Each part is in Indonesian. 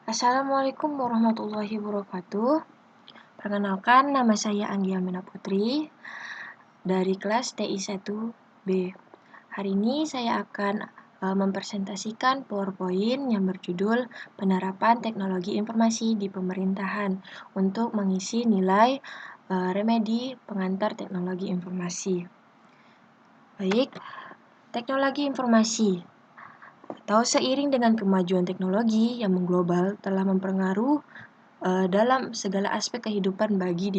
Assalamualaikum warahmatullahi wabarakatuh. Perkenalkan, nama saya Anggia Amina Putri dari kelas TI 1B. Hari ini saya akan mempresentasikan PowerPoint yang berjudul Penerapan Teknologi Informasi di Pemerintahan untuk mengisi nilai remedi pengantar teknologi informasi. Baik, teknologi informasi atau seiring dengan kemajuan teknologi yang mengglobal telah mempengaruhi dalam segala aspek kehidupan baik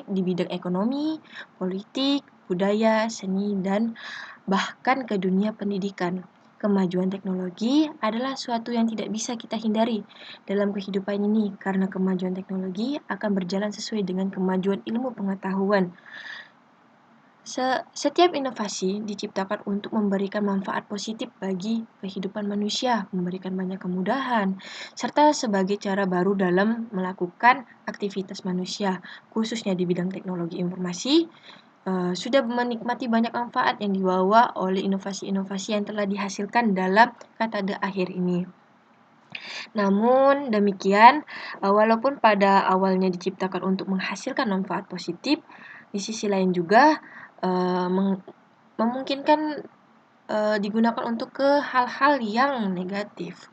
di bidang ekonomi, politik, budaya, seni, dan bahkan ke dunia pendidikan. Kemajuan teknologi adalah suatu yang tidak bisa kita hindari dalam kehidupan ini karena kemajuan teknologi akan berjalan sesuai dengan kemajuan ilmu pengetahuan. Setiap inovasi diciptakan untuk memberikan manfaat positif bagi kehidupan manusia, memberikan banyak kemudahan, serta sebagai cara baru dalam melakukan aktivitas manusia, khususnya di bidang teknologi informasi, sudah menikmati banyak manfaat yang dibawa oleh inovasi-inovasi yang telah dihasilkan dalam dekade akhir ini. Namun demikian, walaupun pada awalnya diciptakan untuk menghasilkan manfaat positif, di sisi lain juga memungkinkan digunakan untuk ke hal-hal yang negatif.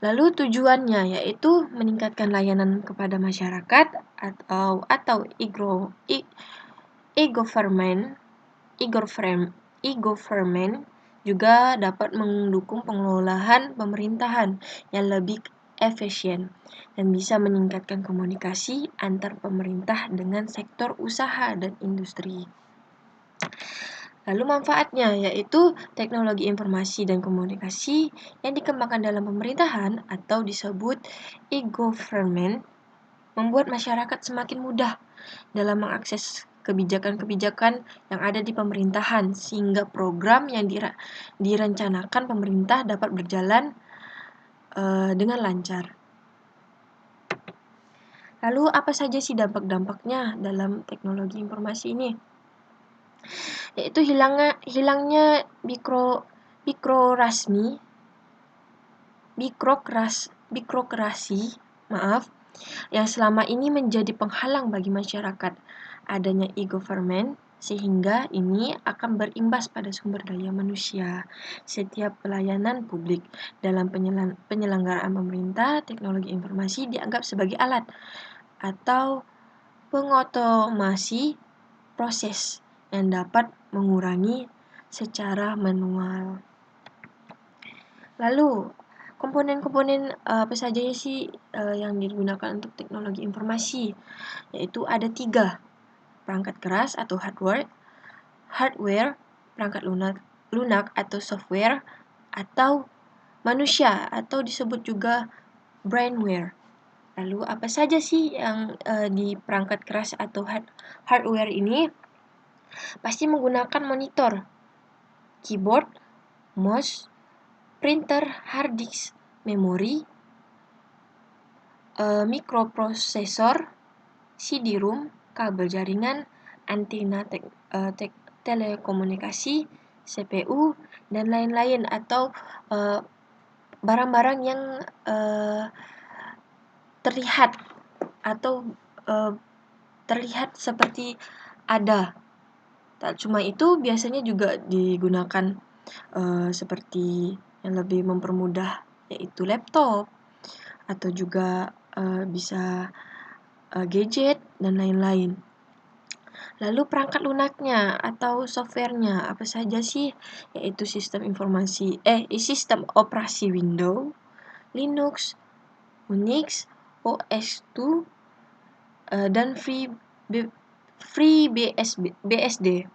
Lalu tujuannya yaitu meningkatkan layanan kepada masyarakat atau e-government juga dapat mendukung pengelolaan pemerintahan yang lebih efisien dan bisa meningkatkan komunikasi antar pemerintah dengan sektor usaha dan industri. Lalu manfaatnya yaitu teknologi informasi dan komunikasi yang dikembangkan dalam pemerintahan atau disebut e-government membuat masyarakat semakin mudah dalam mengakses kebijakan-kebijakan yang ada di pemerintahan sehingga program yang direncanakan pemerintah dapat berjalan dengan lancar. Lalu apa saja sih dampak-dampaknya dalam teknologi informasi ini? Yaitu hilangnya birokrasi yang selama ini menjadi penghalang bagi masyarakat. Adanya e-government sehingga ini akan berimbas pada sumber daya manusia. Setiap pelayanan publik dalam penyelenggaraan pemerintah, teknologi informasi dianggap sebagai alat atau pengotomasi proses yang dapat mengurangi secara manual. Lalu, komponen-komponen apa saja sih yang digunakan untuk teknologi informasi? Yaitu ada 3, perangkat keras atau hardware, perangkat lunak atau software, atau manusia atau disebut juga brainware. Lalu apa saja sih yang di perangkat keras atau hardware ini? Pasti menggunakan monitor, keyboard, mouse, printer, hard disk, memori, mikroprosesor, CD-ROM, kabel jaringan, antena telekomunikasi, CPU, dan lain-lain atau barang-barang yang terlihat seperti ada. Tak cuma itu, biasanya juga digunakan seperti yang lebih mempermudah yaitu laptop atau juga bisa gadget dan lain-lain. Lalu perangkat lunaknya atau softwarenya apa saja sih? Yaitu sistem operasi Windows, Linux, Unix, OS/2 dan FreeBSD.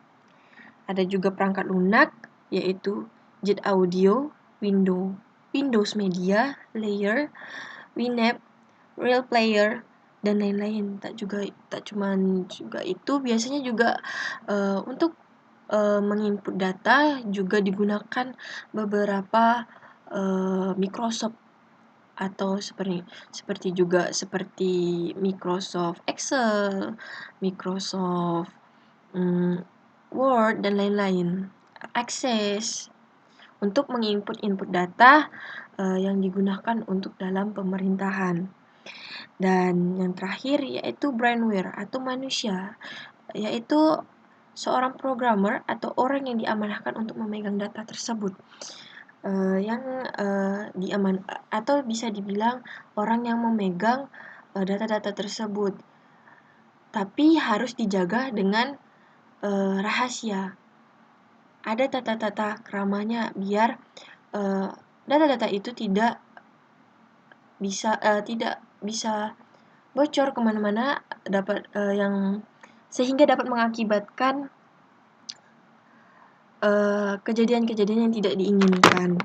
Ada juga perangkat lunak yaitu Jet Audio, Windows Media Player, Winamp, Real Player, dan lain-lain. Tak cuma juga itu, biasanya juga untuk menginput data juga digunakan beberapa Microsoft atau seperti Microsoft Excel, Microsoft Word dan lain-lain, Access, untuk menginput data yang digunakan untuk dalam pemerintahan. Dan yang terakhir yaitu brainware atau manusia, yaitu seorang programmer atau orang yang diamanahkan untuk memegang data tersebut. Atau bisa dibilang orang yang memegang data-data tersebut, tapi harus dijaga dengan rahasia. Ada tata-tata keramanya biar data-data itu tidak bisa bocor kemana-mana, sehingga dapat mengakibatkan kejadian-kejadian yang tidak diinginkan.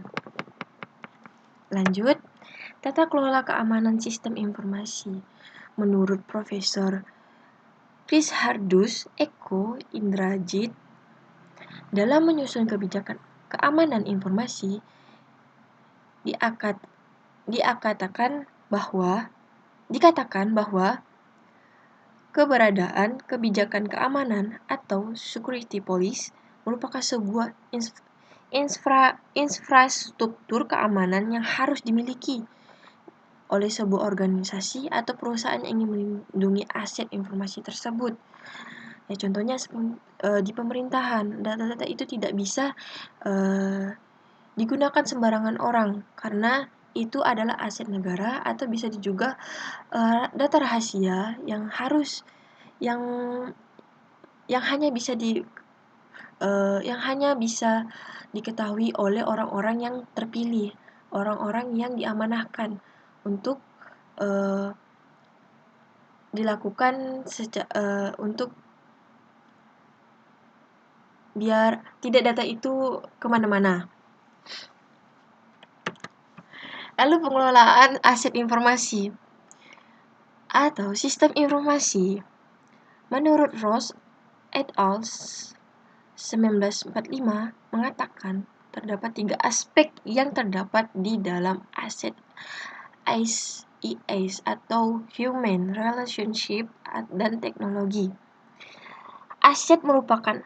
Lanjut, tata kelola keamanan sistem informasi. Menurut Profesor Chris Hardus Eko Indrajit, dalam menyusun kebijakan keamanan informasi, dikatakan bahwa keberadaan kebijakan keamanan atau security policy merupakan sebuah infrastruktur keamanan yang harus dimiliki oleh sebuah organisasi atau perusahaan yang ingin melindungi aset informasi tersebut. Ya, contohnya di pemerintahan, data-data itu tidak bisa digunakan sembarangan orang karena itu adalah aset negara, atau bisa juga data rahasia yang hanya bisa diketahui oleh orang-orang yang terpilih, orang-orang yang diamanahkan untuk dilakukan untuk biar tidak data itu kemana-mana. Lalu pengelolaan aset informasi atau sistem informasi. Menurut Ross et al. 1945 mengatakan terdapat 3 aspek yang terdapat di dalam aset ICS atau Human Relationship dan Teknologi. Aset merupakan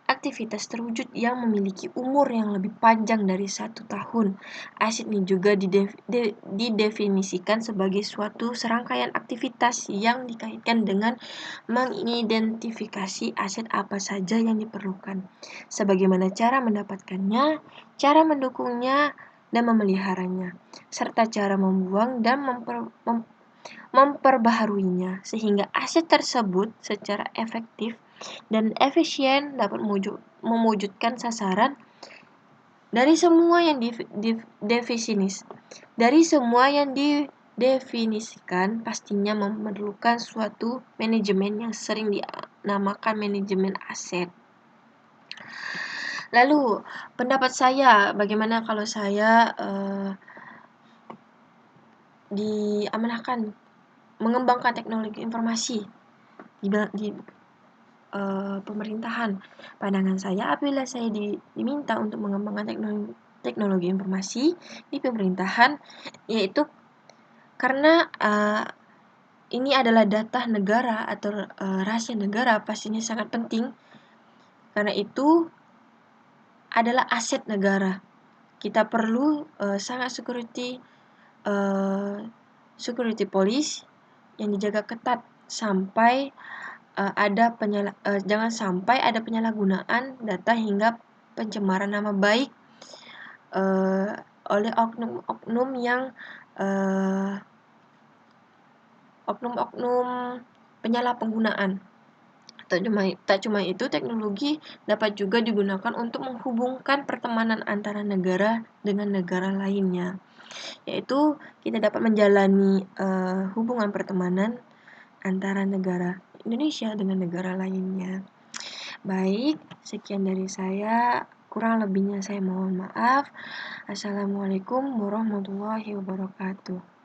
aktivitas terwujud yang memiliki umur yang lebih panjang dari 1 tahun. Aset ini juga didefinisikan sebagai suatu serangkaian aktivitas yang dikaitkan dengan mengidentifikasi aset apa saja yang diperlukan, sebagaimana cara mendapatkannya, cara mendukungnya dan memeliharanya, serta cara membuang dan memperbaharuinya, sehingga aset tersebut secara efektif dan efisien dapat mewujudkan sasaran. Dari semua yang didefinisikan pastinya memerlukan suatu manajemen yang sering dinamakan manajemen aset. Lalu, pendapat saya, bagaimana kalau saya diamanahkan mengembangkan teknologi informasi di pemerintahan. Pandangan saya, apabila saya diminta untuk mengembangkan teknologi informasi di pemerintahan, yaitu karena ini adalah data negara atau rahasia negara, pastinya sangat penting. Karena itu adalah aset negara. Kita perlu sangat security police yang dijaga ketat sampai jangan sampai ada penyalahgunaan data hingga pencemaran nama baik oleh oknum penyalahpenggunaan. Tak cuma itu, teknologi dapat juga digunakan untuk menghubungkan pertemanan antara negara dengan negara lainnya, yaitu kita dapat menjalani hubungan pertemanan antara negara Indonesia dengan negara lainnya. Baik, sekian dari saya. Kurang lebihnya saya mohon maaf. Assalamualaikum warahmatullahi wabarakatuh.